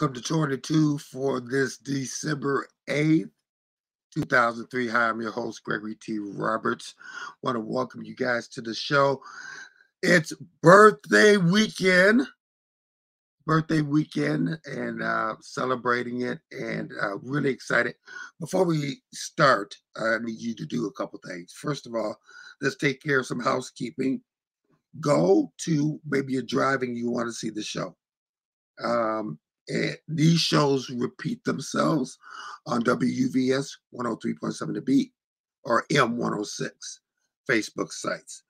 Welcome to 22 for this December 8th, 2003. Hi, I'm your host, Gregory T. Roberts. Want to welcome you guys to the show. It's birthday weekend, and celebrating it, and really excited. Before we start, I need you to do a couple things. First of all, let's take care of some housekeeping. Go to, maybe you're driving, you want to see the show. And these shows repeat themselves on WUVS 103.7 The Beat or M106 Facebook sites.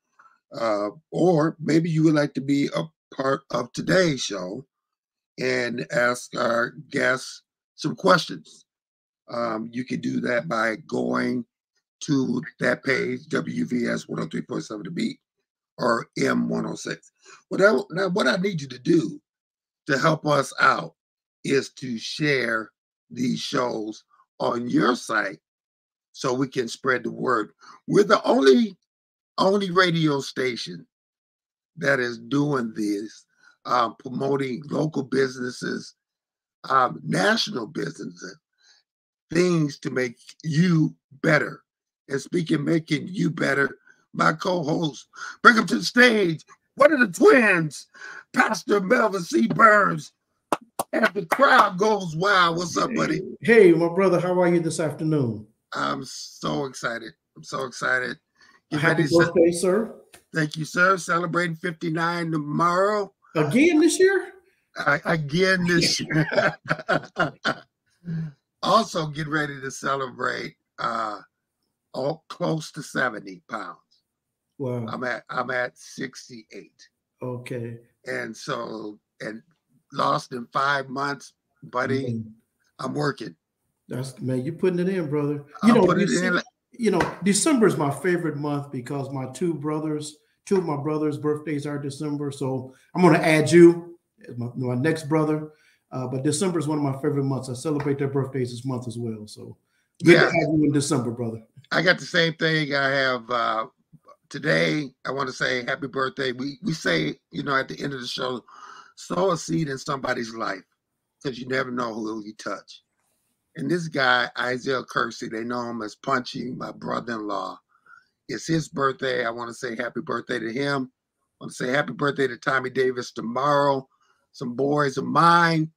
Or maybe you would like to be a part of today's show and ask our guests some questions. You can do that by going to that page, WVS 103.7 The Beat or M106. Now, what I need you to do to help us out is to share these shows on your site so we can spread the word. We're the only radio station that is doing this, promoting local businesses, national businesses, things to make you better. And speaking, making you better, my co-host, bring them to the stage. One of the twins, Pastor Melvin C. Burns. And the crowd goes wild. What's up, buddy? Hey, my brother, how are you this afternoon? I'm so excited. Happy birthday, sir. Thank you, sir. Celebrating 59 tomorrow. Again this year? Again this year. Also, get ready to celebrate close to 70 pounds. Wow. I'm at 68. Okay. And lost in 5 months, buddy. I'm working. Man, you're putting it in, brother. December is my favorite month because my two of my brothers' birthdays are December. So I'm going to add you as my next brother. But December is one of my favorite months. I celebrate their birthdays this month as well. So good to have you in December, brother. I got the same thing. I have today. I want to say happy birthday. We say, at the end of the show, sow a seed in somebody's life because you never know who you touch. And this guy, Isaiah Kersey, they know him as Punchy, my brother-in-law. It's his birthday. I want to say happy birthday to him. I want to say happy birthday to Tommy Davis tomorrow. Some boys of mine.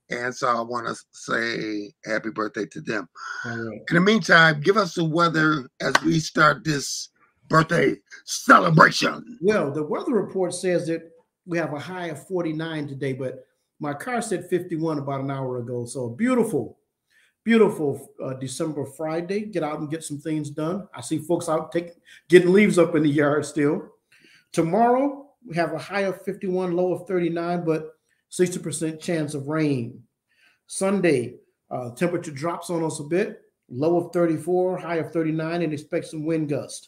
And so I want to say happy birthday to them. All right. In the meantime, give us the weather as we start this birthday celebration. Well, the weather report says that we have a high of 49 today, but my car said 51 about an hour ago. So beautiful December Friday. Get out and get some things done. I see folks out getting leaves up in the yard still. Tomorrow, we have a high of 51, low of 39, but 60% chance of rain. Sunday, temperature drops on us a bit. Low of 34, high of 39, and expect some wind gusts.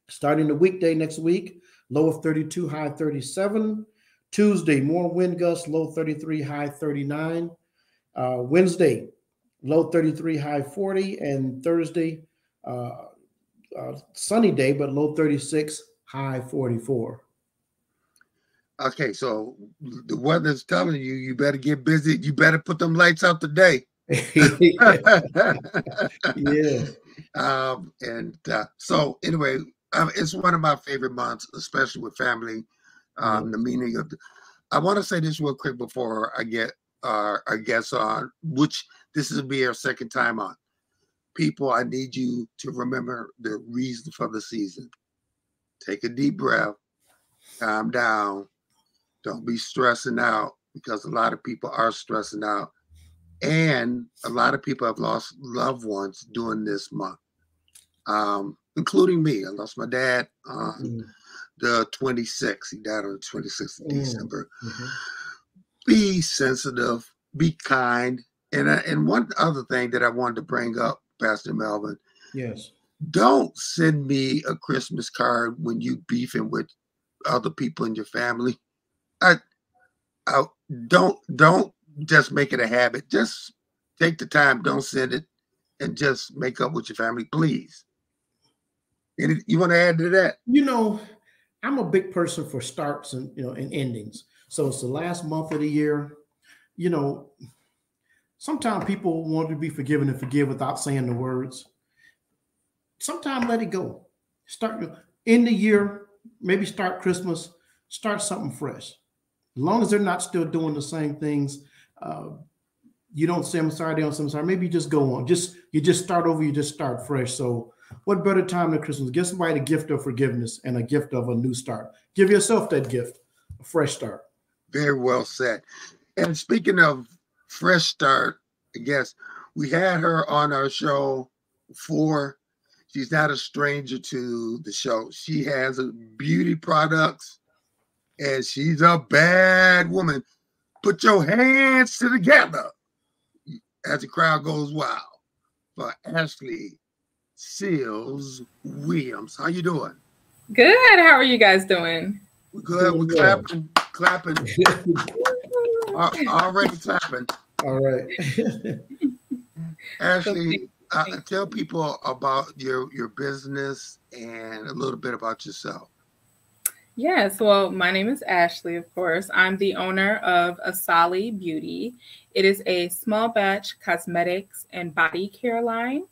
Starting the weekday next week, low of 32, high 37. Tuesday, more wind gusts, low 33, high 39. Wednesday, low 33, high 40. And Thursday, sunny day, but low 36, high 44. Okay, so the weather's telling you, you better get busy. You better put them lights out today. Yeah. So anyway, it's one of my favorite months, especially with family. The meaning of I want to say this real quick before I get our guests on, which this will be our second time on. People, I need you to remember the reason for the season. Take a deep breath, calm down. Don't be stressing out because a lot of people are stressing out. And a lot of people have lost loved ones during this month, including me. I lost my dad on the 26th. He died on the 26th of December. Be sensitive, be kind. And one other thing that I wanted to bring up, Pastor Melvin. Yes. Don't send me a Christmas card when you beefing with other people in your family. I don't just make it a habit. Just take the time. Don't send it, and just make up with your family, please. You want to add to that? I'm a big person for starts and and endings. So it's the last month of the year. you know, sometimes people want to be forgiven and forgive without saying the words. Sometimes let it go. Start in the year, maybe start Christmas, start something fresh. As long as they're not still doing the same things, uh, you don't say I'm sorry, they don't say I'm sorry. Maybe you just go on. You just start over, you just start fresh. So what better time than Christmas? Give somebody the gift of forgiveness and a gift of a new start. Give yourself that gift, a fresh start. Very well said. And speaking of fresh start, I guess we had her on our show before. She's not a stranger to the show. She has beauty products and she's a bad woman. Put your hands together as the crowd goes wild for Ashley Seals Williams. How you doing? Good. How are you guys doing? We're good. We're clapping, clapping. Already clapping. All right. Ashley, tell people about your business and a little bit about yourself. Yes. Well, my name is Ashley, of course. I'm the owner of Asali Beauty. It is a small batch cosmetics and body care line.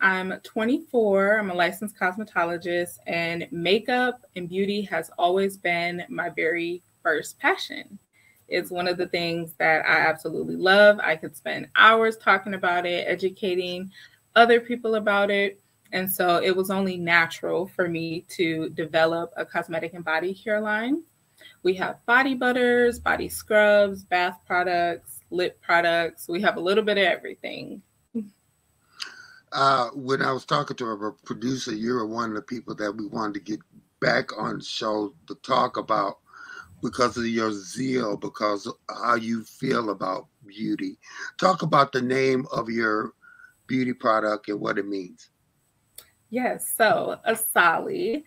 I'm 24. I'm a licensed cosmetologist, and makeup and beauty has always been my very first passion. It's one of the things that I absolutely love. I could spend hours talking about it, educating other people about it. And so it was only natural for me to develop a cosmetic and body care line. We have body butters, body scrubs, bath products, lip products. We have a little bit of everything. When I was talking to our producer, you were one of the people that we wanted to get back on the show to talk about because of your zeal, because of how you feel about beauty. Talk about the name of your beauty product and what it means. Yes, so Asali,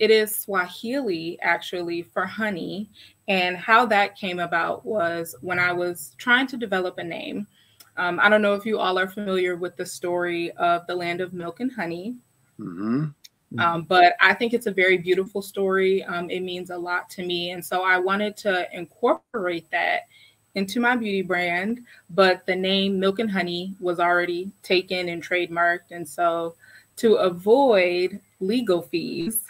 it is Swahili actually for honey. And how that came about was when I was trying to develop a name. I don't know if you all are familiar with the story of the land of milk and honey, but I think it's a very beautiful story. It means a lot to me. And so I wanted to incorporate that into my beauty brand, but the name Milk and Honey was already taken and trademarked. And so to avoid legal fees,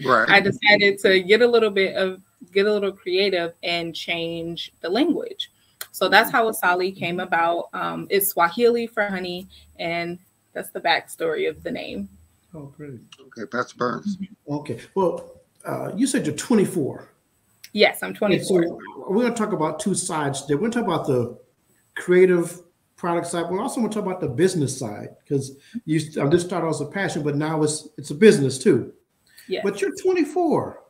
right, I decided to get a little creative and change the language. So that's how Asali came about. It's Swahili for honey, and that's the backstory of the name. Oh, great. Okay, Pastor Burns. Okay. Well, you said you're 24. Yes, I'm 24. So we're going to talk about two sides there. We're going to talk about the creative product side, but we're also going to talk about the business side, because this started as a passion, but now it's a business too. Yes. But you're 24.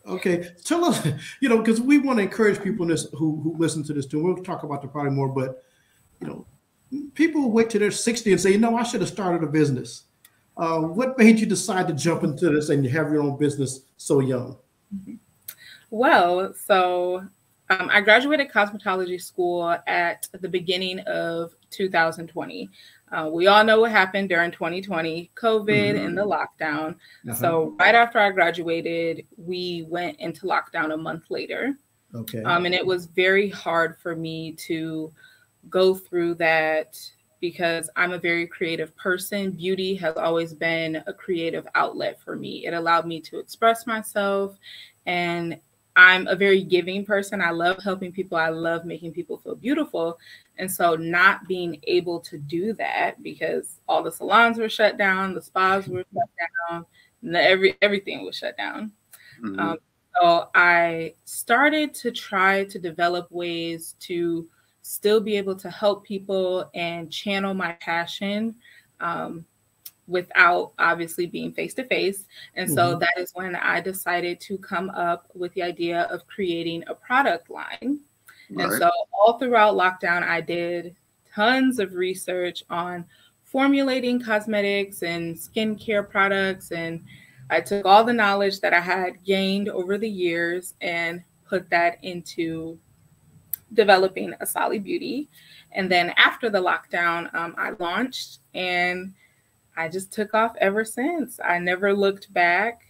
Okay, tell us, because we want to encourage people in this who listen to this too. We'll talk about the product more, but people wait till they're 60 and say, I should have started a business. What made you decide to jump into this and have your own business so young? Well, so I graduated cosmetology school at the beginning of 2020. We all know what happened during 2020, COVID and the lockdown. So right after I graduated, we went into lockdown a month later. Okay. And it was very hard for me to go through that because I'm a very creative person. Beauty has always been a creative outlet for me. It allowed me to express myself, and I'm a very giving person. I love helping people. I love making people feel beautiful. And so not being able to do that because all the salons were shut down, the spas were shut down, and everything was shut down. So I started to try to develop ways to still be able to help people and channel my passion without obviously being face-to-face. And so that is when I decided to come up with the idea of creating a product line. Right. And so all throughout lockdown, I did tons of research on formulating cosmetics and skincare products. And I took all the knowledge that I had gained over the years and put that into developing Asali Beauty. And then after the lockdown, I launched, and I just took off ever since. I never looked back.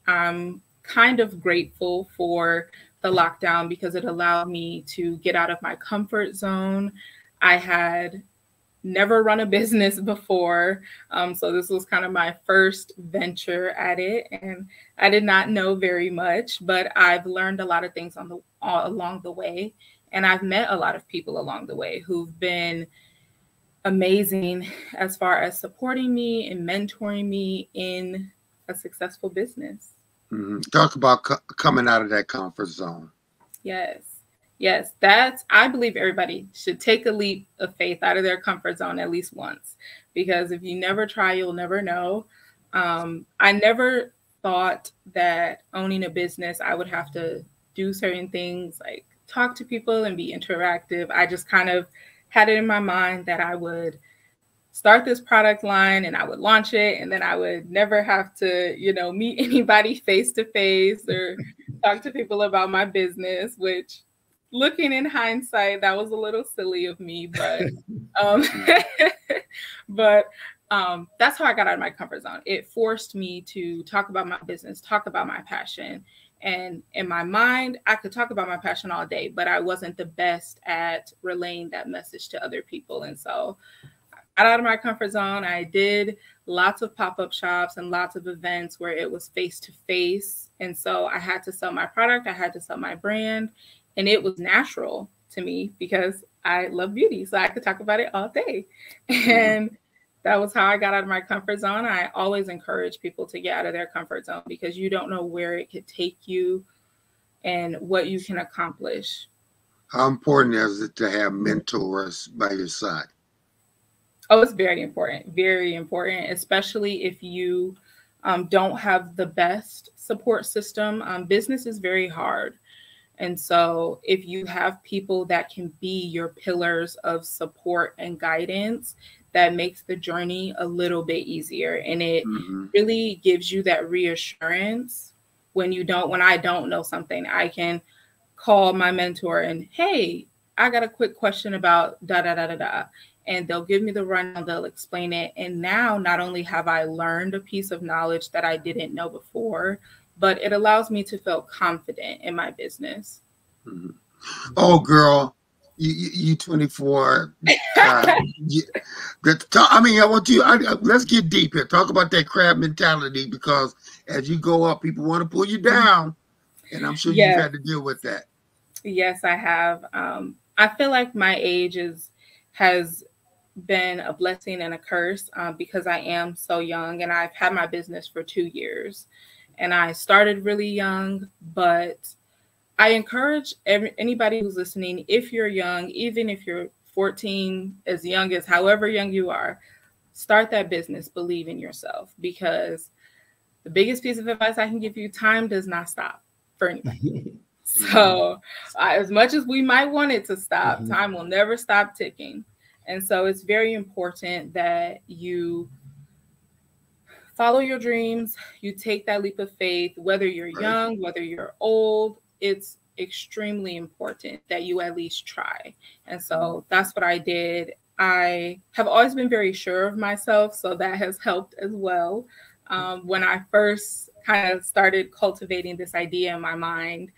I'm kind of grateful for the lockdown because it allowed me to get out of my comfort zone. I had never run a business before. So this was kind of my first venture at it. And I did not know very much, but I've learned a lot of things along the way. And I've met a lot of people along the way who've been amazing as far as supporting me and mentoring me in a successful business. Mm-hmm. Talk about coming out of that comfort zone. Yes. Yes, I believe everybody should take a leap of faith out of their comfort zone at least once, because if you never try, you'll never know. I never thought that owning a business, I would have to do certain things like talk to people and be interactive. I just kind of had it in my mind that I would start this product line and I would launch it, and then I would never have to, meet anybody face to face or talk to people about my business, which, looking in hindsight, that was a little silly of me, but that's how I got out of my comfort zone. It forced me to talk about my business, talk about my passion. And in my mind, I could talk about my passion all day, but I wasn't the best at relaying that message to other people. And so I got out of my comfort zone. I did lots of pop-up shops and lots of events where it was face-to-face. And so I had to sell my product. I had to sell my brand. And it was natural to me because I love beauty. So I could talk about it all day. And that was how I got out of my comfort zone. I always encourage people to get out of their comfort zone because you don't know where it could take you and what you can accomplish. How important is it to have mentors by your side? Oh, it's very important, especially if you don't have the best support system. Business is very hard. And so if you have people that can be your pillars of support and guidance, that makes the journey a little bit easier. And it really gives you that reassurance when I don't know something. I can call my mentor and, hey, I got a quick question about da da da da da. And they'll give me the rundown, they'll explain it. And now not only have I learned a piece of knowledge that I didn't know before, but it allows me to feel confident in my business. Mm-hmm. Oh, girl, you 24. I want you. Let's get deep here. Talk about that crab mentality, because as you go up, people want to pull you down, and I'm sure you've had to deal with that. Yes, I have. I feel like my age has been a blessing and a curse because I am so young, and I've had my business for 2 years. And I started really young, but I encourage anybody who's listening, if you're young, even if you're 14, as young as however young you are, start that business, believe in yourself, because the biggest piece of advice I can give you, time does not stop for anybody. So as much as we might want it to stop, time will never stop ticking. And so it's very important that you follow your dreams, you take that leap of faith, whether you're young, whether you're old. It's extremely important that you at least try. And so that's what I did. I have always been very sure of myself, so that has helped as well. When I first kind of started cultivating this idea in my mind,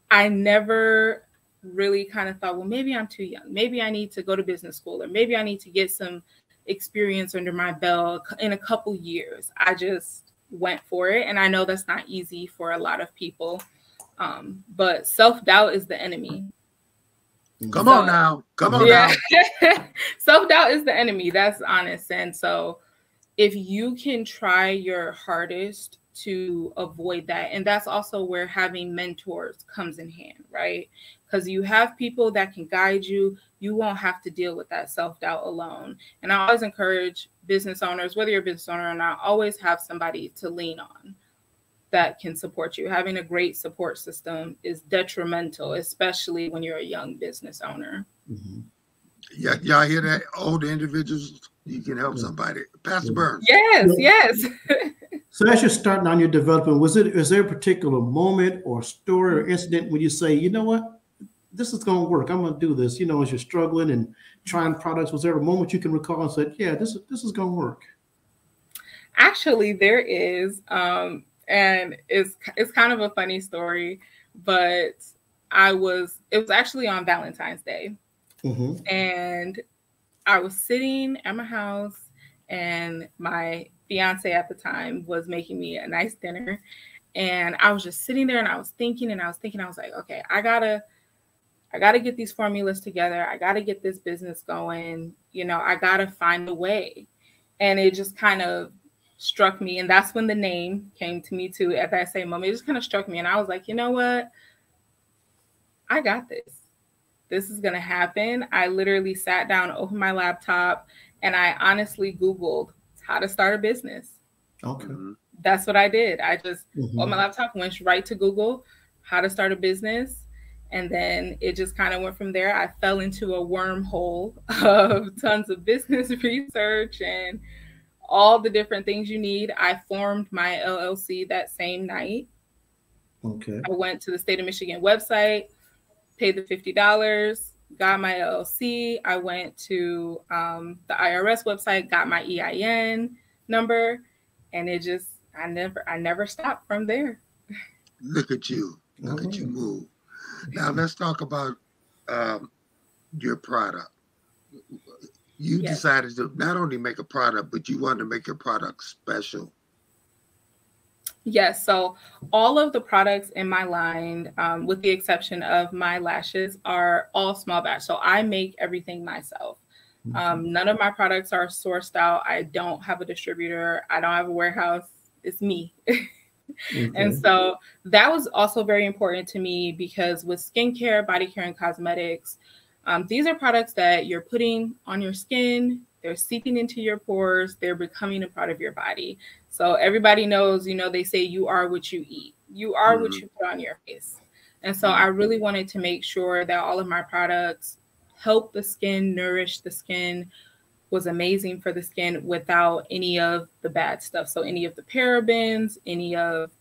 I never really kind of thought, well, maybe I'm too young. Maybe I need to go to business school, or maybe I need to get some experience under my belt in a couple years. I just went for it. And I know that's not easy for a lot of people. But self-doubt is the enemy. Come on now. Self-doubt is the enemy. That's honest. And so if you can try your hardest to avoid that, and that's also where having mentors comes in hand, right? Because you have people that can guide you. You won't have to deal with that self-doubt alone. And I always encourage business owners, whether you're a business owner or not, always have somebody to lean on that can support you. Having a great support system is detrimental, especially when you're a young business owner. Yeah, y'all hear that? Older individuals, you can help somebody. Pastor Burns. Yes. So as you're starting on your development, is there a particular moment or story or incident when you say, you know what, this is going to work, I'm going to do this, as you're struggling and trying products? Was there a moment you can recall and said, yeah, this is going to work? Actually, there is. And it's kind of a funny story. but it was actually on Valentine's Day. And I was sitting at my house, and my fiance at the time was making me a nice dinner. And I was just sitting there, and I was thinking, I was like, okay, I gotta get these formulas together. I gotta get this business going. You know, I gotta find a way. And it just kind of struck me. And that's when the name came to me too. At that same moment, it just kind of struck me. And I was like, you know what? I got this. This is going to happen. I literally sat down, opened my laptop, and I honestly Googled how to start a business. Okay. That's what I did. I just opened my laptop, went right to Google, how to start a business. And then it just kind of went from there. I fell into a wormhole of tons of business research and all the different things you need. I formed my LLC that same night. Okay. I went to the state of Michigan website, paid the $50, got my LLC. I went to the IRS website, got my EIN number, and it just, I never stopped from there. Look at you. Look at you move. Now let's talk about your product. You decided to not only make a product, but you wanted to make your product special. Yes. So all of the products in my line, with the exception of my lashes, are all small batch. So I make everything myself. None of my products are sourced out. I don't have a distributor. I don't have a warehouse. It's me. And so that was also very important to me, because with skincare, body care, and cosmetics, these are products that you're putting on your skin. They're seeping into your pores. They're becoming a part of your body. So everybody knows, you know, they say you are what you eat. You are what you put on your face. And so I really wanted to make sure that all of my products help the skin, nourish the skin, was amazing for the skin without any of the bad stuff. So any of the parabens, any of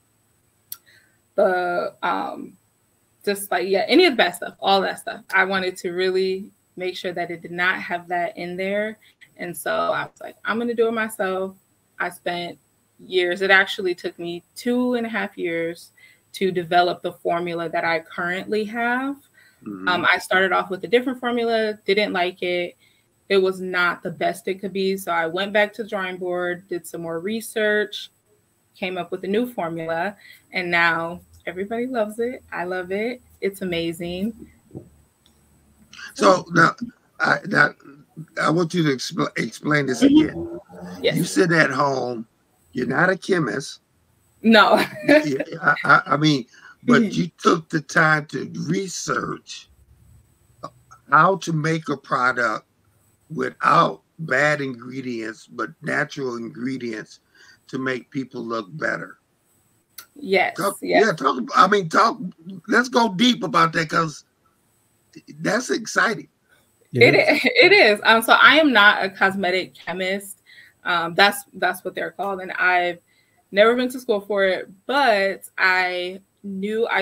the, any of the bad stuff, all that stuff. I wanted to really make sure that it did not have that in there. And so I was like, I'm going to do it myself. I spent years. It actually took me 2.5 years to develop the formula that I currently have. I started off with a different formula, didn't like it. It was not the best it could be. So I went back to the drawing board, did some more research, came up with a new formula, and now everybody loves it. I love it. It's amazing. So now I want you to explain this again. Yes. You sit at home. You're not a chemist. No. I mean, but you took the time to research how to make a product without bad ingredients, but natural ingredients to make people look better. Yes. Let's go deep about that, because that's exciting. It is. So I am not a cosmetic chemist. That's what they're called. And I've never been to school for it, but I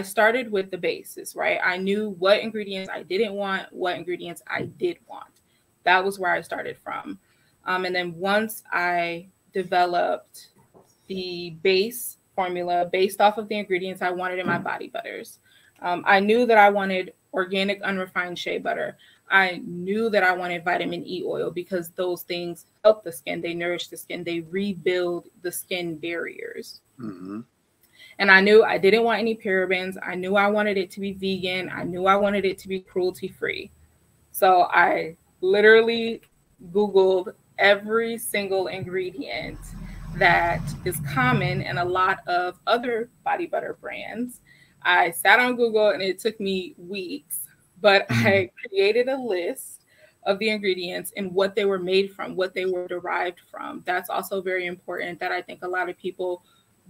started with the basis, right? I knew what ingredients I didn't want, what ingredients I did want. That was where I started from. And then once I developed the base formula based off of the ingredients I wanted in my body butters, I knew that I wanted organic unrefined shea butter. I knew that I wanted vitamin E oil, because those things help the skin. They nourish the skin. They rebuild the skin barriers. And I knew I didn't want any parabens. I knew I wanted it to be vegan. I knew I wanted it to be cruelty-free. So I literally Googled every single ingredient that is common in a lot of other body butter brands. I sat on Google, and it took me weeks, but I created a list of the ingredients and what they were made from, what they were derived from. That's also very important, that I think a lot of people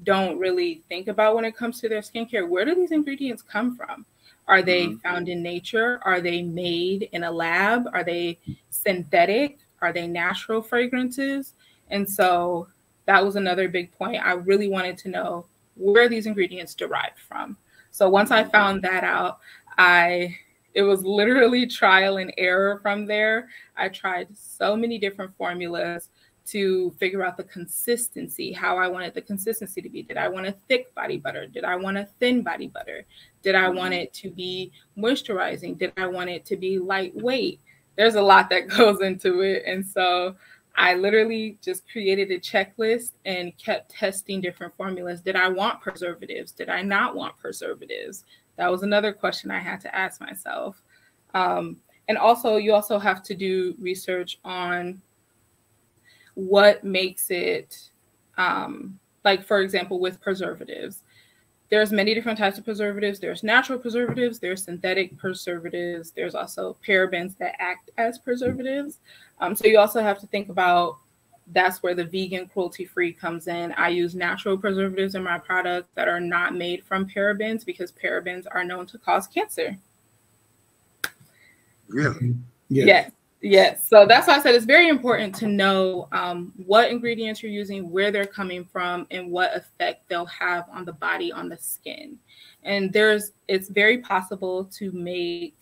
don't really think about when it comes to their skincare. Where do these ingredients come from? Are they found in nature? Are they made in a lab? Are they synthetic? Are they natural fragrances? And so that was another big point. I really wanted to know where these ingredients derived from. So once I found that out, it was literally trial and error from there. I tried so many different formulas, to figure out the consistency, how I wanted the consistency to be. Did I want a thick body butter? Did I want a thin body butter? Did I want it to be moisturizing? Did I want it to be lightweight? There's a lot that goes into it. And so I literally just created a checklist and kept testing different formulas. Did I want preservatives? Did I not want preservatives? That was another question I had to ask myself. And also, you also have to do research on what makes it, like, for example, with preservatives. There's many different types of preservatives. There's natural preservatives, there's synthetic preservatives, there's also parabens that act as preservatives. So you also have to think about, that's where the vegan cruelty-free comes in. I use natural preservatives in my products that are not made from parabens, because parabens are known to cause cancer. Really? Yes. Yes. So that's why I said it's very important to know what ingredients you're using, where they're coming from, and what effect they'll have on the body, on the skin. And it's very possible to make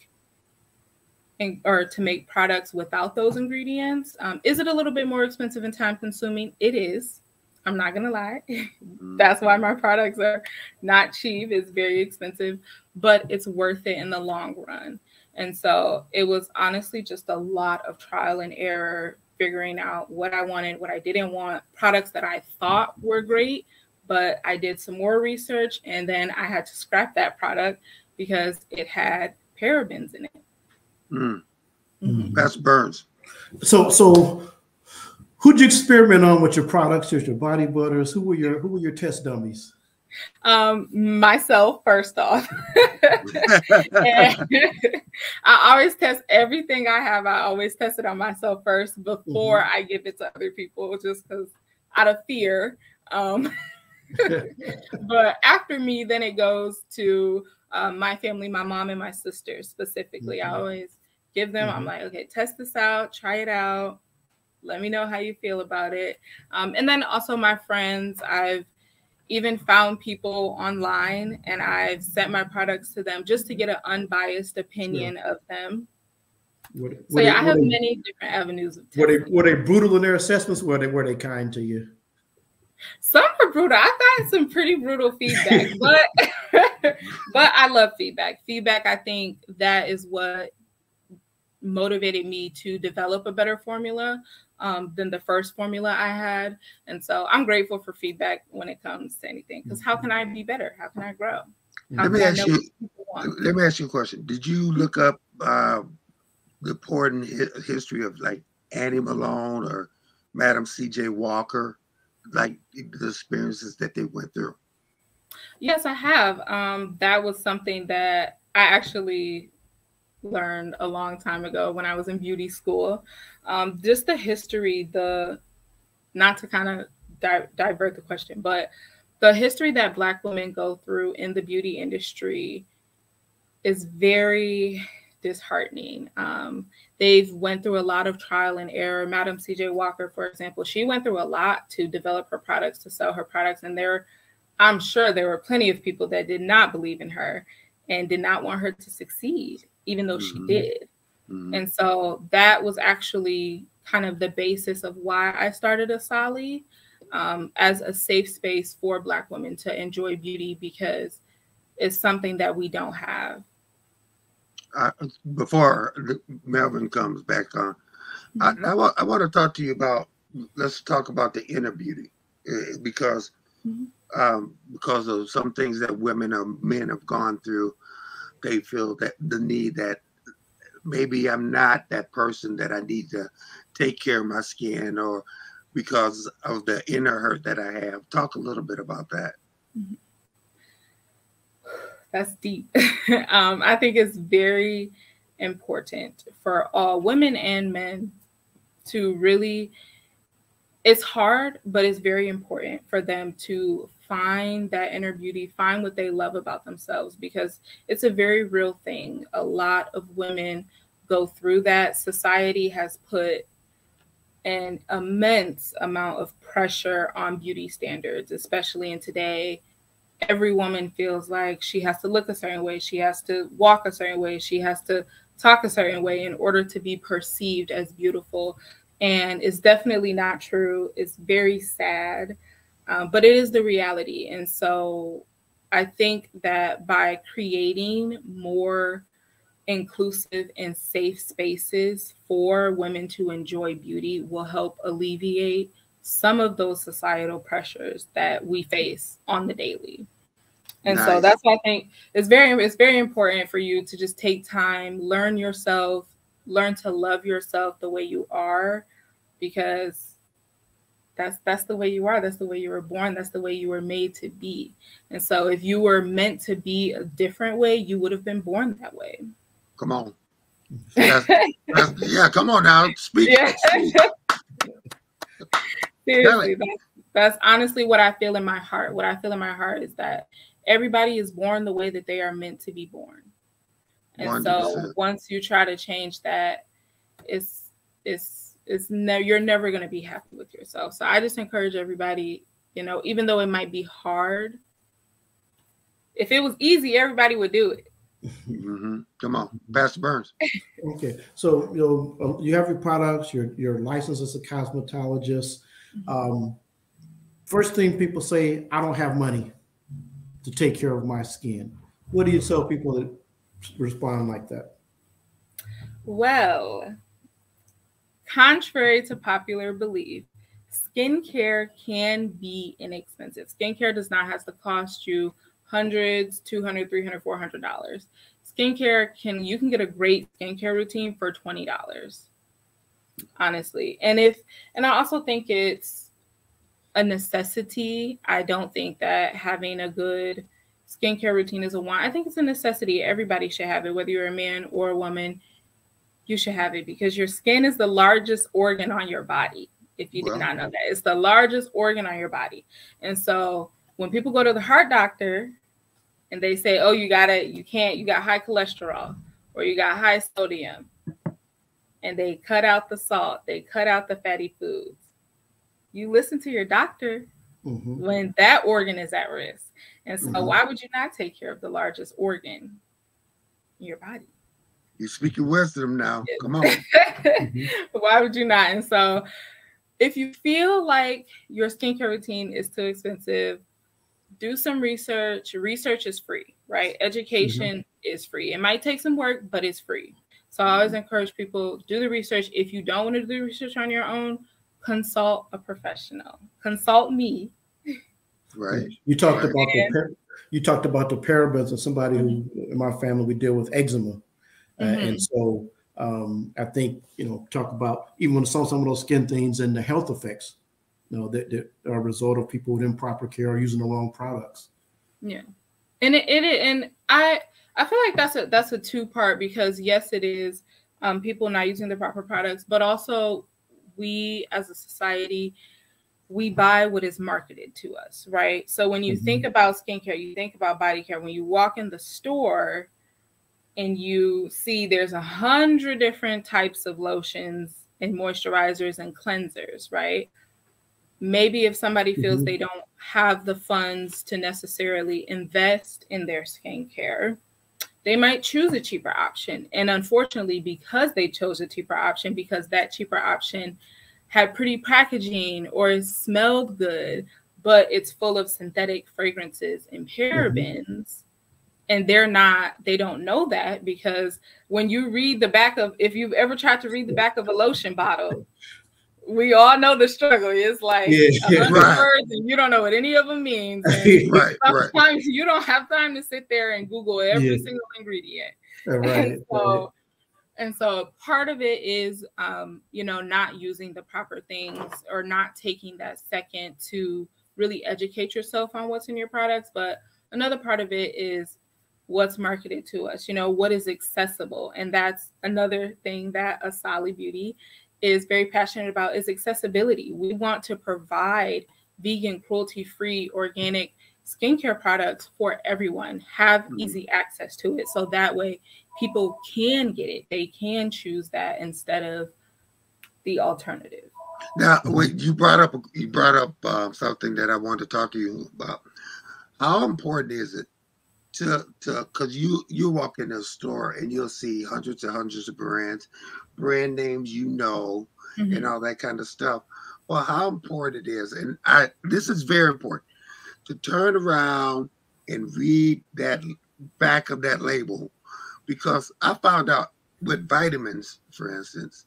products without those ingredients. Is it a little bit more expensive and time consuming? It is. I'm not going to lie. That's why my products are not cheap. It's very expensive, but it's worth it in the long run. And so it was honestly just a lot of trial and error, figuring out what I wanted, what I didn't want, products that I thought were great, but I did some more research and then I had to scrap that product because it had parabens in it. That's Burns. So who'd you experiment on with your products, your body butters? Who were your test dummies? Myself, first off. I always test everything I have. I always test it on myself first before I give it to other people, just because out of fear. But after me, then it goes to my family, my mom and my sister specifically. I always give them, I'm like, okay, test this out, try it out. Let me know how you feel about it. And then also my friends, I've even found people online and I've sent my products to them just to get an unbiased opinion of them. I have many different avenues of testing. Were they brutal in their assessments? Were they kind to you? Some were brutal. I've gotten some pretty brutal feedback, but I love feedback. Feedback, I think that is what motivated me to develop a better formula than the first formula I had. And so I'm grateful for feedback when it comes to anything, because how can I be better? How can I grow? Let me ask you a question. Did you look up the important history of like Annie Malone or Madam C.J. Walker, like the experiences that they went through? Yes, I have. That was something that I actually learned a long time ago when I was in beauty school. Just the history, not to kind of divert the question, but the history that Black women go through in the beauty industry is very disheartening. They've went through a lot of trial and error. Madam C.J. Walker, for example, she went through a lot to develop her products, to sell her products. And I'm sure there were plenty of people that did not believe in her and did not want her to succeed, even though she did. And so that was actually kind of the basis of why I started Asali, as a safe space for Black women to enjoy beauty, because it's something that we don't have. Before Melvin comes back on, I want to talk to you about, let's talk about the inner beauty, because of some things that women or men have gone through. They feel that the need that maybe I'm not that person that I need to take care of my skin, or because of the inner hurt that I have. Talk a little bit about that. That's deep. I think it's very important for all women and men to really, it's hard, but it's very important for them to find that inner beauty, find what they love about themselves, because it's a very real thing. A lot of women go through that. Society has put an immense amount of pressure on beauty standards, especially in today. Every woman feels like she has to look a certain way, she has to walk a certain way, she has to talk a certain way in order to be perceived as beautiful. And it's definitely not true. It's very sad, but it is the reality. And so I think that by creating more inclusive and safe spaces for women to enjoy beauty will help alleviate some of those societal pressures that we face on the daily. And so Nice. that's why I think it's very important for you to just take time, learn yourself, learn to love yourself the way you are, because that's the way you are. That's the way you were born. That's the way you were made to be. And so if you were meant to be a different way, you would have been born that way. Come on. Yeah, come on now. Speak. Yeah. Speak. Seriously, that's honestly what I feel in my heart. What I feel in my heart is that everybody is born the way that they are meant to be born. And 100%. so once you try to change that, you're never going to be happy with yourself. So I just encourage everybody, even though it might be hard, if it was easy, everybody would do it. Mm-hmm. Come on, Pastor Burns. Okay, so you have your products. You're licensed as a cosmetologist. First thing people say, I don't have money to take care of my skin. What do you tell people that respond like that? Well, contrary to popular belief, skincare can be inexpensive. Skincare does not have to cost you hundreds, $200, $300, $400. Skincare you can get a great skincare routine for $20, honestly. And I also think it's a necessity. I don't think that having a good skincare routine is a want. I think it's a necessity. Everybody should have it, whether you're a man or a woman. You should have it because your skin is the largest organ on your body. If you did not know that, it's the largest organ on your body. And so when people go to the heart doctor and they say, oh, you got high cholesterol or you got high sodium, and they cut out the salt, they cut out the fatty foods. You listen to your doctor when that organ is at risk. And so why would you not take care of the largest organ in your body? You speak your wisdom now. Come on. Why would you not? And so if you feel like your skincare routine is too expensive, do some research. Research is free, right? Education is free. It might take some work, but it's free. So I always encourage people, do the research. If you don't want to do the research on your own, consult a professional. Consult me. Right. You talked about the parabens and somebody who in my family we deal with eczema. And so I think, talk about even when some of those skin things and the health effects, that are a result of people with improper care or using the wrong products. Yeah. And I feel like that's a two-part, because yes, it is people not using the proper products, but also we as a society, we buy what is marketed to us, right? So when you think about skincare, you think about body care. When you walk in the store and you see there's 100 different types of lotions and moisturizers and cleansers, right? Maybe if somebody feels they don't have the funds to necessarily invest in their skincare, they might choose a cheaper option. And unfortunately, because they chose a cheaper option, because that cheaper option had pretty packaging or it smelled good, but it's full of synthetic fragrances and parabens, and they don't know that, because when you read the back of, if you've ever tried to read the back of a lotion bottle, we all know the struggle. It's like 100 words and you don't know what any of them means. Sometimes you don't have time to sit there and Google every single ingredient. And so part of it is, not using the proper things or not taking that second to really educate yourself on what's in your products. But another part of it is what's marketed to us, what is accessible. And that's another thing that Asali Beauty is very passionate about, is accessibility. We want to provide vegan, cruelty-free, organic skincare products for everyone, have easy access to it. So that way people can get it. They can choose that instead of the alternative. Now, you brought up something that I wanted to talk to you about. How important is it because you walk in a store and you'll see hundreds and hundreds of brand names, and all that kind of stuff. Well, how important it is, and this is very important to turn around and read that back of that label, because I found out with vitamins, for instance,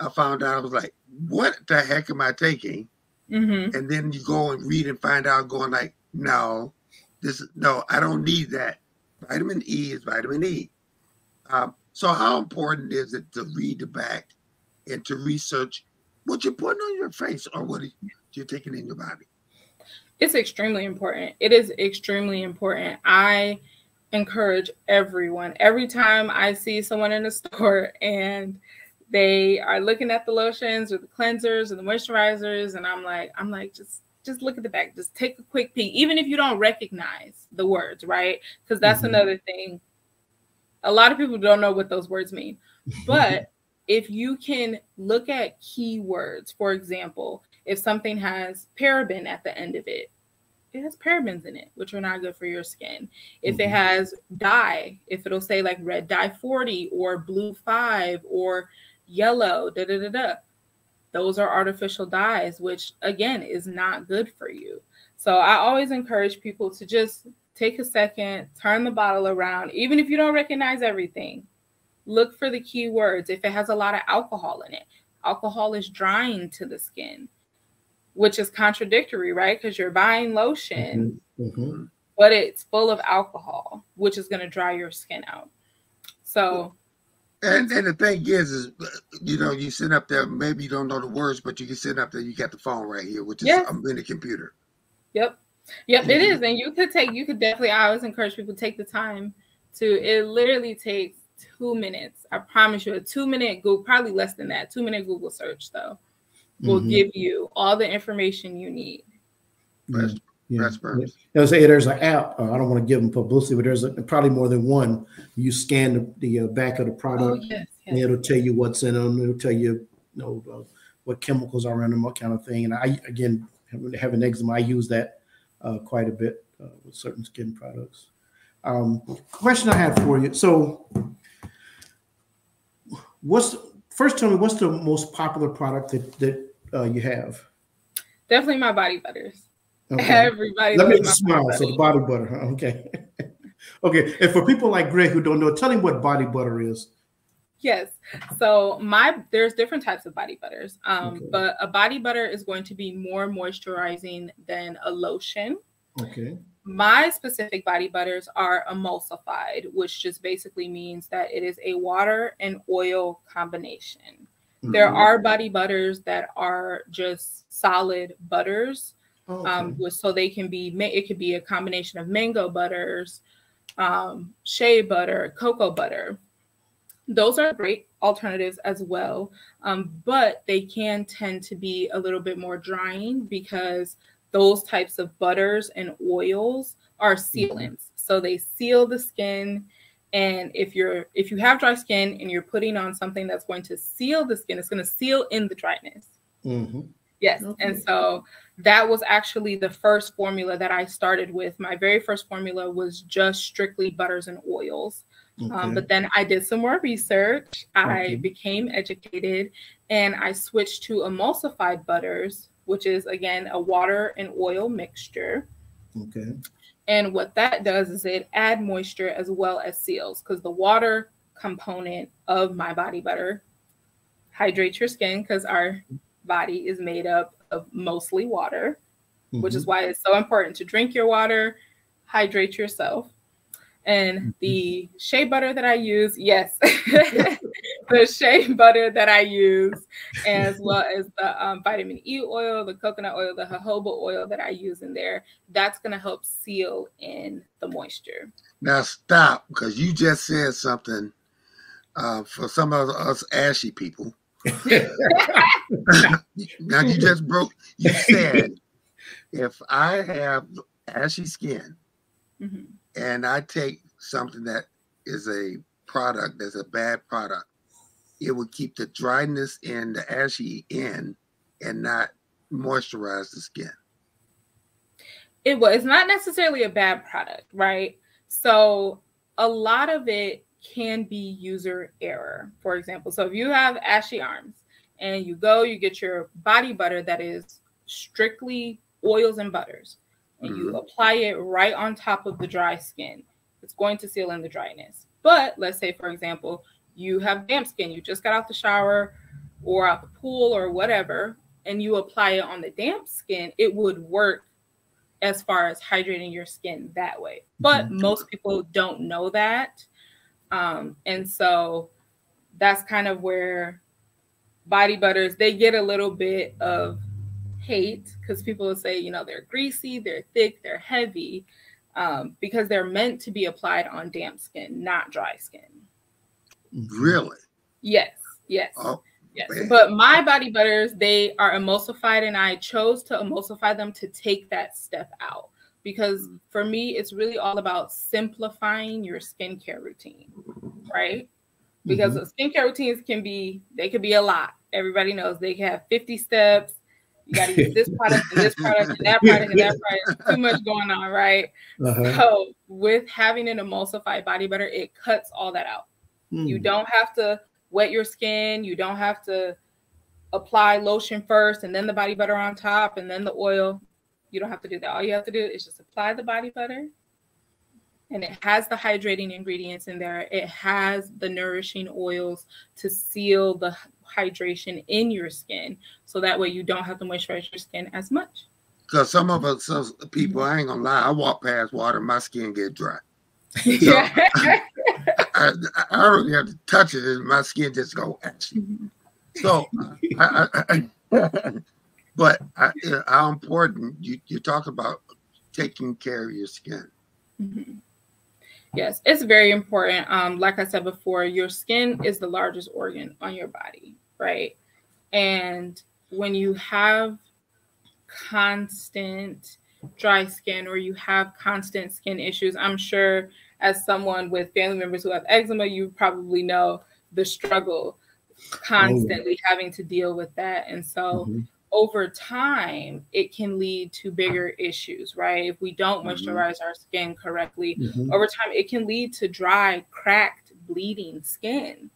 I found out I was like, what the heck am I taking? And then you go and read and find out, going like, no, I don't need that. Vitamin E is vitamin E. So how important is it to read the back and to research what you're putting on your face or what you're taking in your body? It's extremely important. It is extremely important. I encourage everyone, every time I see someone in the store and they are looking at the lotions or the cleansers or the moisturizers, and I'm like, just look at the back. Just take a quick peek, even if you don't recognize the words, right? Because that's another thing. A lot of people don't know what those words mean. But if you can look at keywords, for example, if something has paraben at the end of it, it has parabens in it, which are not good for your skin. If it has dye, if it'll say like red dye 40 or blue 5 or yellow, those are artificial dyes, which again is not good for you. So I always encourage people to just take a second, turn the bottle around, even if you don't recognize everything. Look for the keywords. If it has a lot of alcohol in it, alcohol is drying to the skin, which is contradictory, right? Because you're buying lotion, but it's full of alcohol, which is going to dry your skin out. So, and the thing is, you sit up there, maybe you don't know the words, but you can sit up there, you got the phone right here, which is in the computer. Yep, it is. And you could definitely, I always encourage people to take the time it literally takes 2 minutes. I promise you, a 2-minute Google, probably less than that, 2-minute Google search though, will give you all the information you need. There's an app. I don't want to give them publicity, but there's probably more than one. You scan the back of the product, and it'll tell you what's in them. It'll tell you, what chemicals are in them, what kind of thing. And I, again, having eczema, I use that quite a bit with certain skin products. Question I have for you. So, tell me what's the most popular product that you have? Definitely my body butters. Okay. Everybody Let loves me my smile. body So the body butter. Huh? Okay. Okay. And for people like Greg who don't know, tell him what body butter is. Yes. So there's different types of body butters. But a body butter is going to be more moisturizing than a lotion. Okay. My specific body butters are emulsified, which just basically means that it is a water and oil combination. There are body butters that are just solid butters. So they can be, it could be a combination of mango butters, shea butter, cocoa butter. Those are great alternatives as well. But they can tend to be a little bit more drying because those types of butters and oils are sealants. So they seal the skin. And if you have dry skin and you're putting on something that's going to seal the skin, it's going to seal in the dryness. Yes. Okay. And so that was actually the first formula that I started with. My very first formula was just strictly butters and oils. But then I did some more research. I became educated and I switched to emulsified butters, which is, again, a water and oil mixture. Okay. And what that does is it adds moisture as well as seals, because the water component of my body butter hydrates your skin, because our body is made up of mostly water, which is why it's so important to drink your water, hydrate yourself. And the shea butter that I use, yes, the shea butter that I use, as well as the vitamin E oil, the coconut oil, the jojoba oil that I use in there, that's going to help seal in the moisture. Now stop, because you just said something for some of us ashy people. Now you said, if I have ashy skin, and I take something that is a product that's a bad product, it would keep the dryness and the ashy in and not moisturize the skin. It's not necessarily a bad product, right? So a lot of it can be user error, for example. So if you have ashy arms, and you go, you get your body butter that is strictly oils and butters, and you apply it right on top of the dry skin. It's going to seal in the dryness. But let's say, for example, you have damp skin, you just got out the shower or out the pool or whatever, and you apply it on the damp skin, it would work as far as hydrating your skin that way. But most people don't know that. And so that's kind of where body butters, they get a little bit of hate because people will say, you know, they're greasy, they're thick, they're heavy, because they're meant to be applied on damp skin, not dry skin. Really? Yes. Yes. Oh, yes. man. But my body butters, they are emulsified, and I chose to emulsify them to take that step out, because for me, it's really all about simplifying your skincare routine, right? Because skincare routines can be a lot. Everybody knows they can have 50 steps. You got to use this product and this product and that product and that product. Too much going on, right? So with having an emulsified body butter, it cuts all that out. You don't have to wet your skin. You don't have to apply lotion first and then the body butter on top and then the oil. You don't have to do that. All you have to do is just apply the body butter, and it has the hydrating ingredients in there. It has the nourishing oils to seal the hydration in your skin, so that way you don't have to moisturize your skin as much. Because some of us, some people, I ain't gonna lie, I walk past water, my skin get dry. So Yeah. I already have to touch it, and my skin just go ashy. So, but how important you talk about taking care of your skin. Yes, it's very important. Like I said before, your skin is the largest organ on your body, right? And when you have constant dry skin or you have constant skin issues, I'm sure as someone with family members who have eczema, you probably know the struggle constantly having to deal with that. And so over time, it can lead to bigger issues, right? If we don't moisturize our skin correctly, over time, it can lead to dry, cracked, bleeding skin.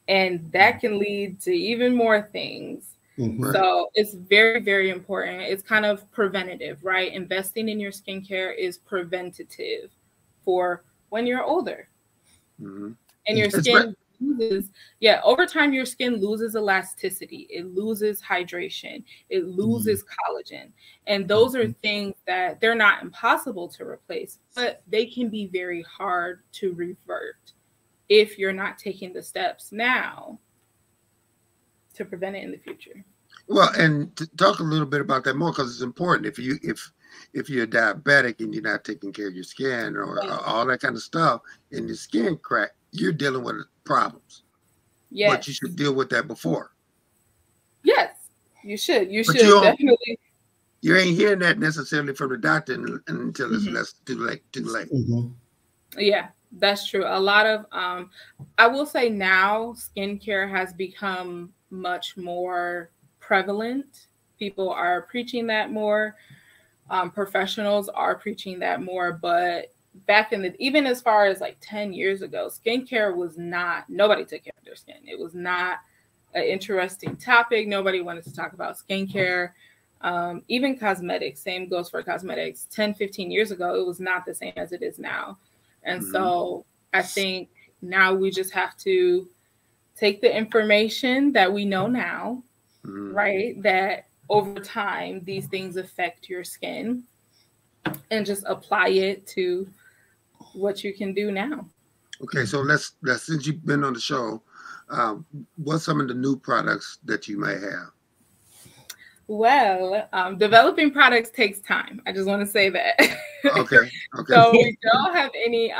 And that can lead to even more things. So it's very, very important. It's kind of preventative, right? Investing in your skincare is preventative for when you're older. And your skin loses, over time, your skin loses elasticity. It loses hydration. It loses collagen. And those are things that they're not impossible to replace, but they can be very hard to revert if you're not taking the steps now to prevent it in the future. Well, and to talk a little bit about that more, because it's important. If you're diabetic and you're not taking care of your skin or all that kind of stuff, and your skin crack, you're dealing with problems. Yes. But you should deal with that before. Yes, you should. You should definitely. You ain't hearing that necessarily from the doctor until it's too late. Yeah, that's true. A lot of, I will say now, skincare has become much more prevalent. People are preaching that more. Professionals are preaching that more. But back in even as far as like 10 years ago, skincare was nobody took care of their skin. It was not an interesting topic. Nobody wanted to talk about skincare. Even cosmetics, same goes for cosmetics. 10, 15 years ago, it was not the same as it is now. And so I think now we just have to take the information that we know now, right? That over time, these things affect your skin, and just apply it to what you can do now. Okay, so let's since you've been on the show, what's some of the new products that you may have? Well, developing products takes time. I just want to say that. Okay. So we don't have any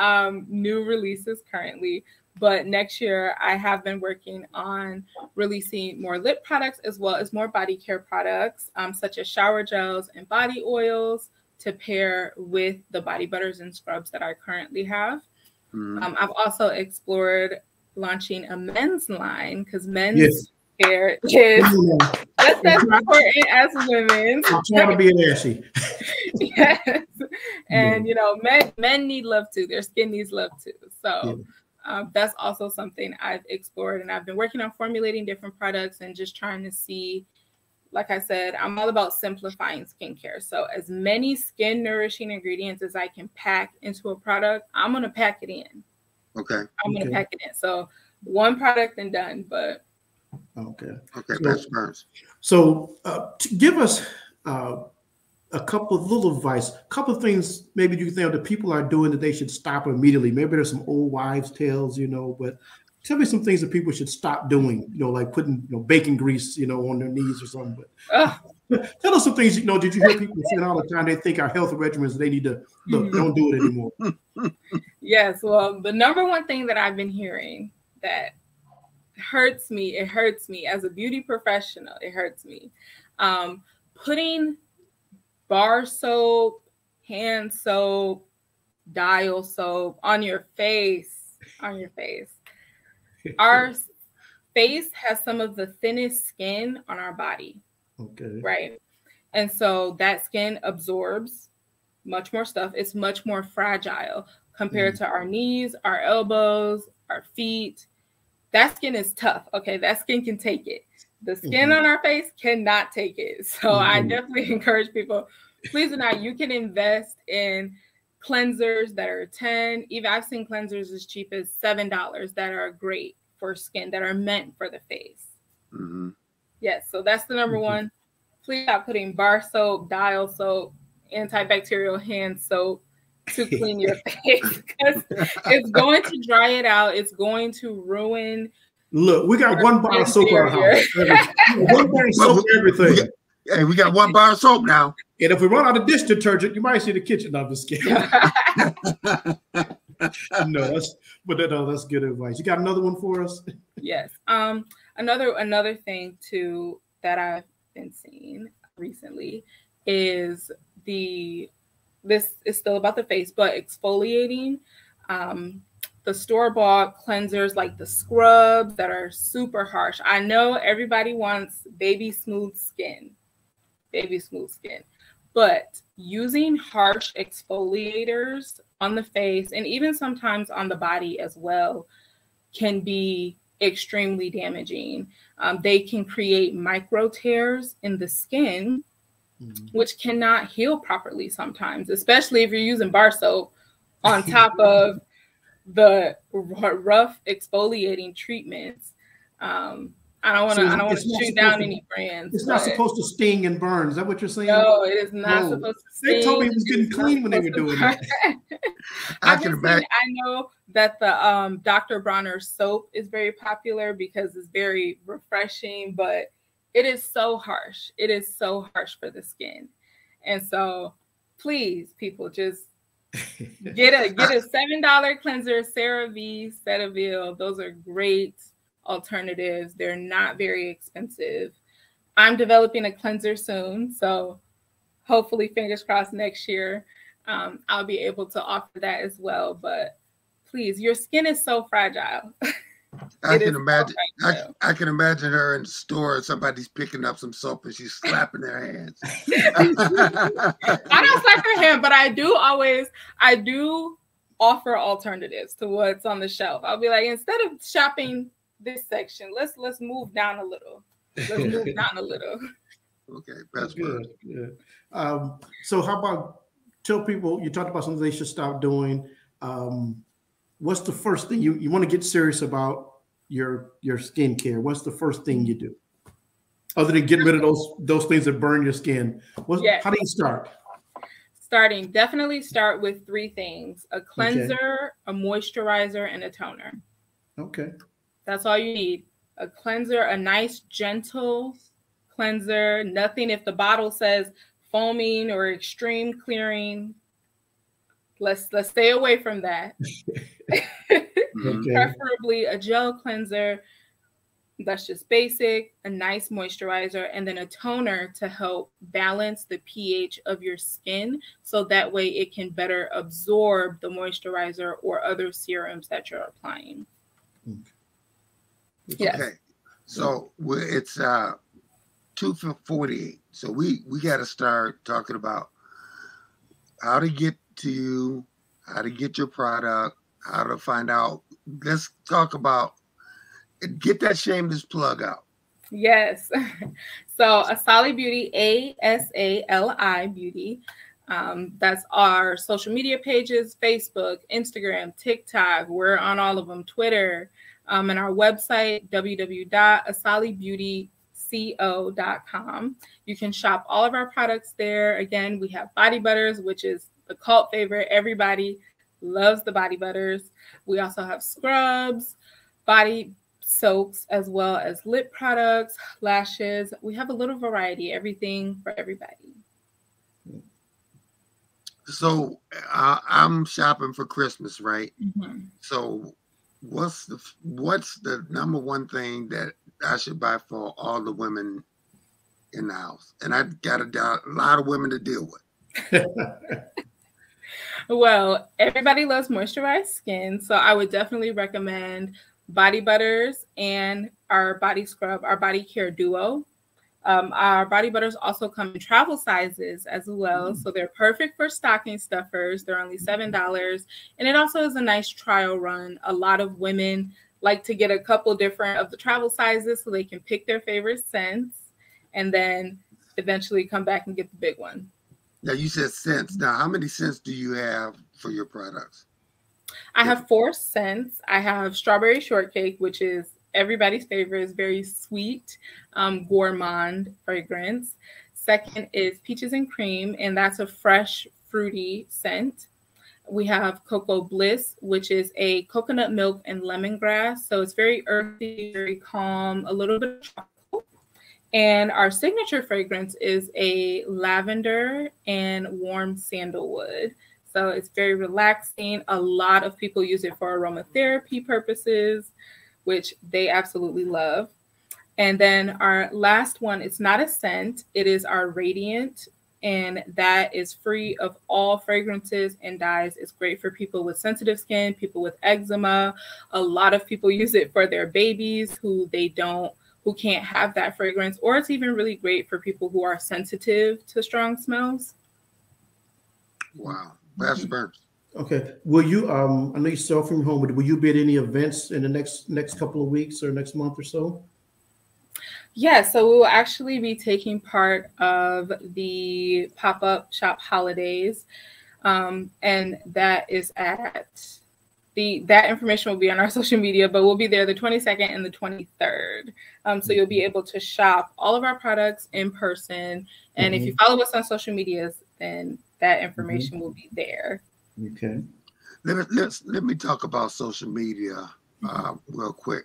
new releases currently, but next year I have been working on releasing more lip products as well as more body care products, such as shower gels and body oils to pair with the body butters and scrubs that I currently have. I've also explored launching a men's line because men's hair is just as important as women's. I'm trying to be an ashy. Yes. And, you know, men need love too. Their skin needs love too. So That's also something I've explored, and I've been working on formulating different products and just trying to see, like I said, I'm all about simplifying skincare. So as many skin nourishing ingredients as I can pack into a product, I'm going to pack it in. Okay. I'm going to pack it in. So one product and done, but. Okay, So, Pastor Burns. So give us a couple of little advice, a couple of things maybe you think that people are doing that they should stop immediately. Maybe there's some old wives' tales, but tell me some things that people should stop doing, like putting bacon grease, on their knees or something. But tell us some things, did you hear people saying all the time they think our health regimens, they need to look, don't do it anymore. Yes, well, the number one thing that I've been hearing that hurts me, it hurts me as a beauty professional, it hurts me. Putting bar soap, hand soap, dial soap on your face, Our face has some of the thinnest skin on our body. Okay. Right. And so that skin absorbs much more stuff. It's much more fragile compared to our knees, our elbows, our feet. That skin is tough. Okay. That skin can take it. The skin on our face cannot take it. So I definitely encourage people, please do not. You can invest in cleansers that are 10. Even I've seen cleansers as cheap as $7 that are great for skin, that are meant for the face. Yes. So that's the number one. Please stop putting bar soap, dial soap, antibacterial hand soap to clean your face, because it's going to dry it out. It's going to ruin. Look, we got one bar of soap in our house. One bar of soap for everything. Hey, we got one bar of soap now. And if we run out of dish detergent, you might see the kitchen on the skin. That's good advice. You got another one for us? Yes. Another thing too that I've been seeing recently is this is still about the face, but exfoliating. The store-bought cleansers, like the scrubs that are super harsh. I know everybody wants baby smooth skin, but using harsh exfoliators on the face and even sometimes on the body as well can be extremely damaging. They can create micro tears in the skin, which cannot heal properly sometimes, especially if you're using bar soap on top of the rough exfoliating treatments. I don't want to shoot down any brands. It's not supposed to sting and burn. Is that what you're saying? No, it is not supposed to sting. They told me it was getting clean when they were doing it. I know that the Dr. Bronner soap is very popular because it's very refreshing, but it is so harsh. It is so harsh for the skin. And so please, people, just get a $7 cleanser, CeraVe, Cetaphil. Those are great alternatives. They're not very expensive. I'm developing a cleanser soon, so hopefully, fingers crossed, next year I'll be able to offer that as well. But please, your skin is so fragile. I can imagine. I can imagine her in the store. Somebody's picking up some soap and she's slapping their hands. I don't slap her hand, but I do offer alternatives to what's on the shelf. I'll be like, instead of shopping this section, let's move down a little. Okay, that's good. So how about tell people, you talked about something they should stop doing. What's the first thing you want to get serious about your skincare? What's the first thing you do other than getting rid of those things that burn your skin? How do you start? Definitely start with 3 things: a cleanser, a moisturizer, and a toner. Okay. That's all you need. A cleanser, a nice gentle cleanser. Nothing, if the bottle says foaming or extreme clearing, let's stay away from that. Preferably a gel cleanser that's just basic, a nice moisturizer, and then a toner to help balance the pH of your skin, so that way it can better absorb the moisturizer or other serums that you're applying. Yes. Okay, so it's 2:48. So we got to start talking about how to get to you, how to get your product, how to find out let's talk about, get that shameless plug out. Yes. So Asali Beauty, ASALI Beauty. That's our social media pages: Facebook, Instagram, TikTok. We're on all of them, Twitter, and our website, www.asalibeautyco.com. You can shop all of our products there. Again, we have body butters, which is the cult favorite. Everybody loves the body butters. We also have scrubs, body soaps, as well as lip products, lashes. We have a little variety, everything for everybody. So I'm shopping for Christmas, right? Mm-hmm. So what's the number one thing that I should buy for all the women in the house? And I got a lot of women to deal with. Well, everybody loves moisturized skin, so I would definitely recommend body butters and our body scrub, our body care duo. Our body butters also come in travel sizes as well, so they're perfect for stocking stuffers. They're only $7, and it also is a nice trial run. A lot of women like to get a couple different of the travel sizes so they can pick their favorite scents and then eventually come back and get the big one. Now, you said scents. Now, how many scents do you have for your products? I have 4 scents. I have strawberry shortcake, which is everybody's favorite. Is very sweet, gourmand fragrance. Second is peaches and cream, and that's a fresh, fruity scent. We have Cocoa Bliss, which is a coconut milk and lemongrass. So it's very earthy, very calm, a little bit of chocolate. And our signature fragrance is a lavender and warm sandalwood. So it's very relaxing. A lot of people use it for aromatherapy purposes, which they absolutely love. And then our last one, it's not a scent. It is our Radiant, and that is free of all fragrances and dyes. It's great for people with sensitive skin, people with eczema. A lot of people use it for their babies who can't have that fragrance, or it's even really great for people who are sensitive to strong smells. Wow. Pastor Burns. Okay. Will you, I know you sell from home, but will you be at any events in the next couple of weeks or next month or so? Yeah, so we will actually be taking part of the pop-up shop holidays, and that is that information will be on our social media, but we'll be there the 22nd and the 23rd. So you'll be able to shop all of our products in person. And if you follow us on social medias, then that information will be there. Okay. Let me talk about social media real quick.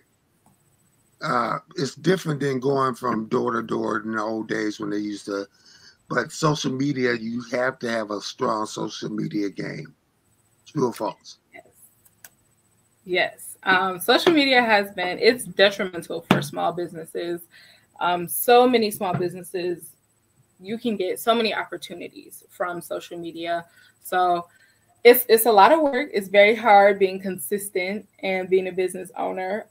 It's different than going from door to door in the old days when they used to, but social media, you have to have a strong social media game. True or false? Yes. Social media it's detrimental for small businesses. So many small businesses, you can get so many opportunities from social media. So it's a lot of work. It's very hard being consistent and being a business owner.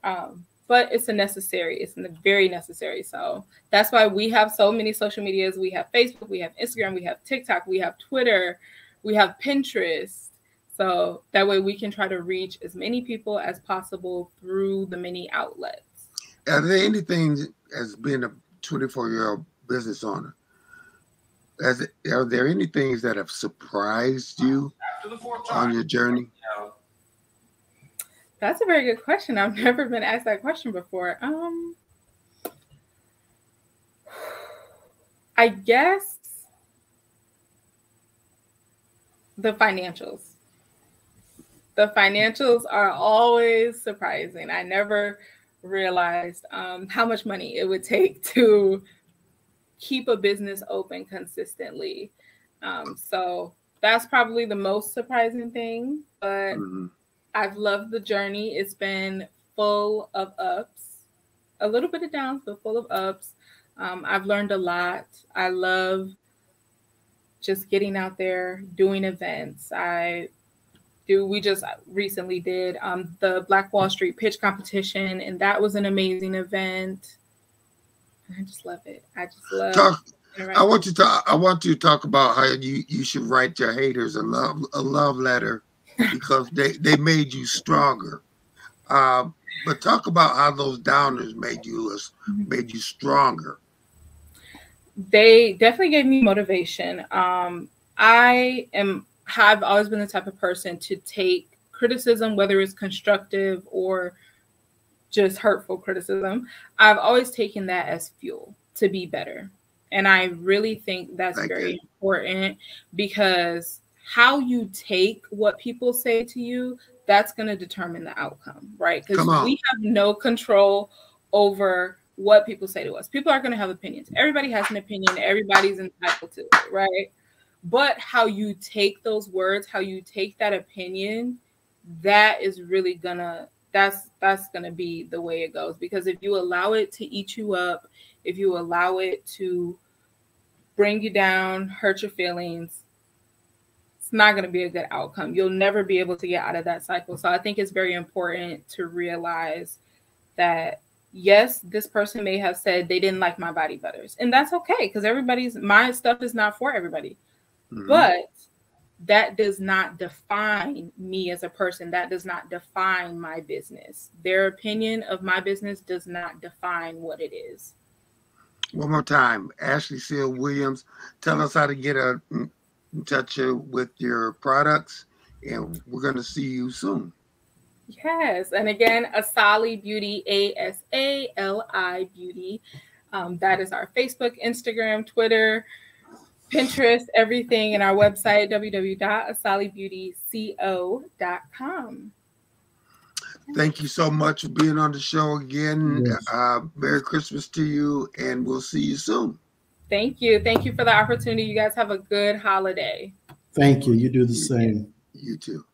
But it's very necessary. So that's why we have so many social medias. We have Facebook, we have Instagram, we have TikTok, we have Twitter, we have Pinterest. So that way we can try to reach as many people as possible through the many outlets. Are there anything, as being a 24-year-old business owner, are there any things that have surprised you on your journey? That's a very good question. I've never been asked that question before. I guess the financials. The financials are always surprising. I never realized how much money it would take to keep a business open consistently. So that's probably the most surprising thing, but I've loved the journey. It's been full of ups, a little bit of downs, but full of ups. I've learned a lot. I love just getting out there, doing events. We just recently did the Black Wall Street pitch competition, and that was an amazing event. I just love it. I want you to talk about how you should write your haters a love letter because they made you stronger. But talk about how those downers made you stronger. They definitely gave me motivation. I've always been the type of person to take criticism, whether it's constructive or just hurtful criticism. I've always taken that as fuel to be better. And I really think that's very important, because how you take what people say to you, that's going to determine the outcome, right? Because we have no control over what people say to us. People are going to have opinions. Everybody has an opinion. Everybody's entitled to it, right? But how you take those words, how you take that opinion, that is really gonna, that's gonna be the way it goes. Because if you allow it to eat you up, if you allow it to bring you down, hurt your feelings, it's not going to be a good outcome. You'll never be able to get out of that cycle. So I think it's very important to realize that, yes, this person may have said they didn't like my body butters, and that's okay, because my stuff is not for everybody. Mm-hmm. But that does not define me as a person. That does not define my business. Their opinion of my business does not define what it is. One more time, Ashley Seal Williams, tell us how to get in touch with your products, and we're going to see you soon. Yes, and again, Asali Beauty, ASALI Beauty. That is our Facebook, Instagram, Twitter, Pinterest, everything, and our website, www.asalibeautyco.com. Thank you so much for being on the show again. Yes. Merry Christmas to you, and we'll see you soon. Thank you. Thank you for the opportunity. You guys have a good holiday. Thank you. You do the same. You too.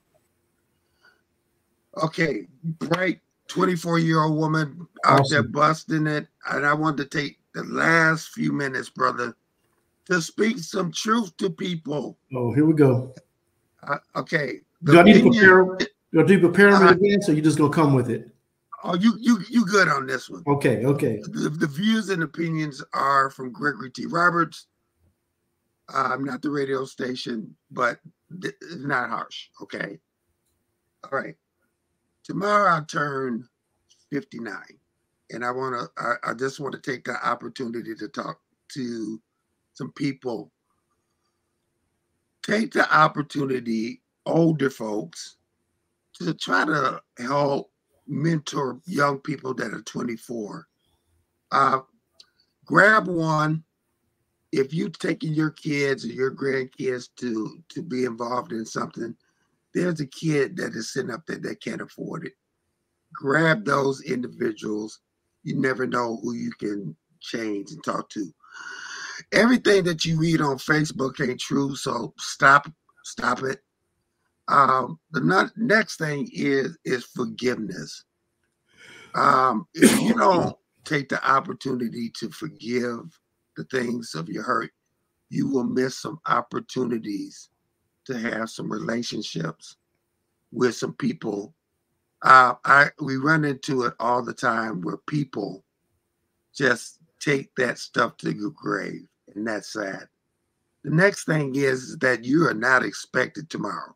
Okay, bright 24-year-old woman out there busting it. And I want to take the last few minutes, brother, to speak some truth to people. Oh, here we go. Okay. Do I need to prepare? Do you prepare me again, so you're just gonna come with it? Oh, you good on this one? Okay. The views and opinions are from Gregory T. Roberts. I'm not the radio station, but it's not harsh. Okay. All right. Tomorrow I'll turn 59, and I just want to take the opportunity to talk to some people. Take the opportunity, older folks, to try to help mentor young people that are 24. Grab one. If you're taking your kids or your grandkids to be involved in something, there's a kid that is sitting up there that can't afford it. Grab those individuals. You never know who you can change and talk to. Everything that you read on Facebook ain't true, so stop it. The next thing is forgiveness. If you don't take the opportunity to forgive the things of your hurt, you will miss some opportunities to have some relationships with some people. We run into it all the time where people just take that stuff to your grave, and that's sad. The next thing is that you are not expected tomorrow.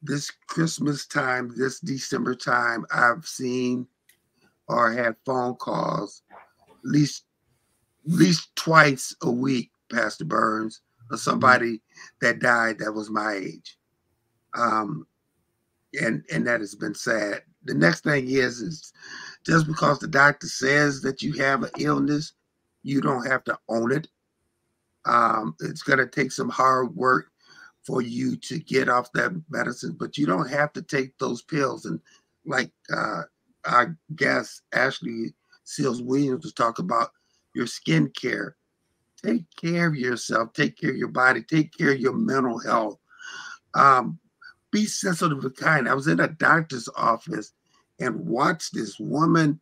This Christmas time, this December time, I've seen or had phone calls at least twice a week, Pastor Burns, of somebody that died that was my age. And that has been sad. The next thing is just because the doctor says that you have an illness, you don't have to own it. It's going to take some hard work for you to get off that medicine, but you don't have to take those pills. And like I guess Ashley Seals Williams was talking about your skin care. Take care of yourself, take care of your body, take care of your mental health. Be sensitive and kind. I was in a doctor's office and watched this woman,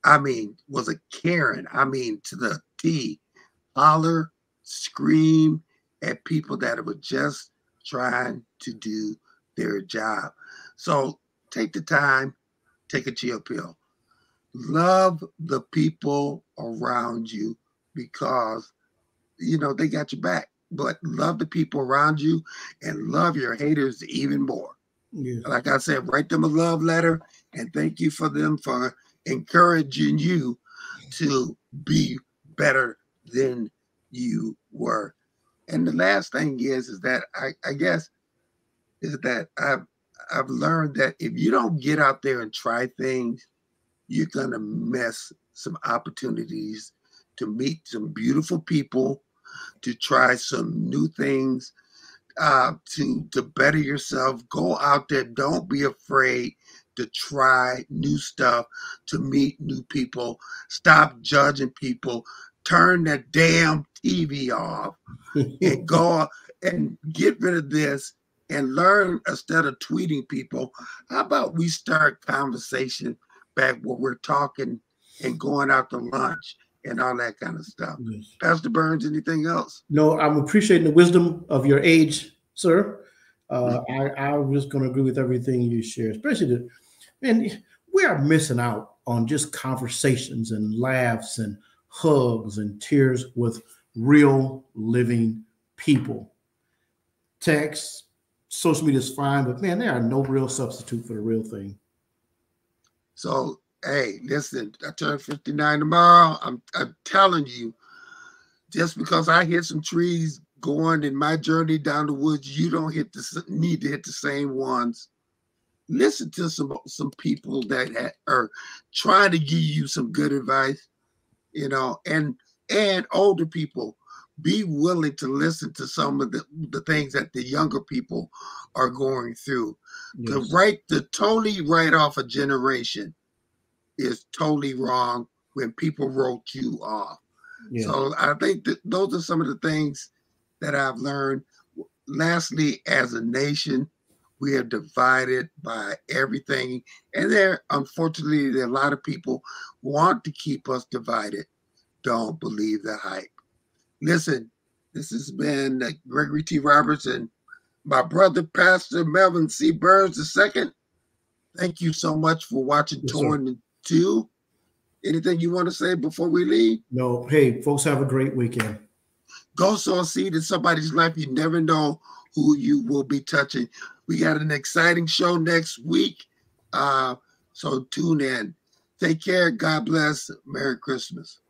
was a Karen, to the T, holler, scream at people that were just trying to do their job. So take the time, take a chill pill. Love the people around you because, they got your back. But love the people around you and love your haters even more. Yes. Like I said, write them a love letter and thank you for them for encouraging you to be better than you were. And the last thing is that I guess is that I've learned that if you don't get out there and try things, you're gonna miss some opportunities to meet some beautiful people, to try some new things, to better yourself. Go out there. Don't be afraid to try new stuff, to meet new people. Stop judging people. Turn that damn TV off and go and get rid of this and learn instead of tweeting people. How about we start conversation back where we're talking and going out to lunch and all that kind of stuff. Yes. Pastor Burns, anything else? No, I'm appreciating the wisdom of your age, sir. I was going to agree with everything you share, especially and we are missing out on just conversations and laughs and hugs and tears with real living people. Text, social media is fine, but man, there are no real substitute for the real thing. So, hey, listen, I turn 59 tomorrow. I'm telling you, just because I hit some trees going in my journey down the woods, you don't need to hit the same ones. Listen to some people that are trying to give you some good advice, and older people. Be willing to listen to some of the things that the younger people are going through. Yes. To totally write off a generation is totally wrong when people wrote you off. Yeah. So I think that those are some of the things that I've learned. Lastly, as a nation, we are divided by everything. And unfortunately, there are a lot of people who want to keep us divided. Don't believe the hype. Listen, this has been Gregory T. Roberts and my brother, Pastor Melvin C. Burns II. Thank you so much for watching Torn 2. Anything you want to say before we leave? No. Hey, folks, have a great weekend. Go sow a seed in somebody's life. You never know who you will be touching. We got an exciting show next week. So tune in. Take care. God bless. Merry Christmas.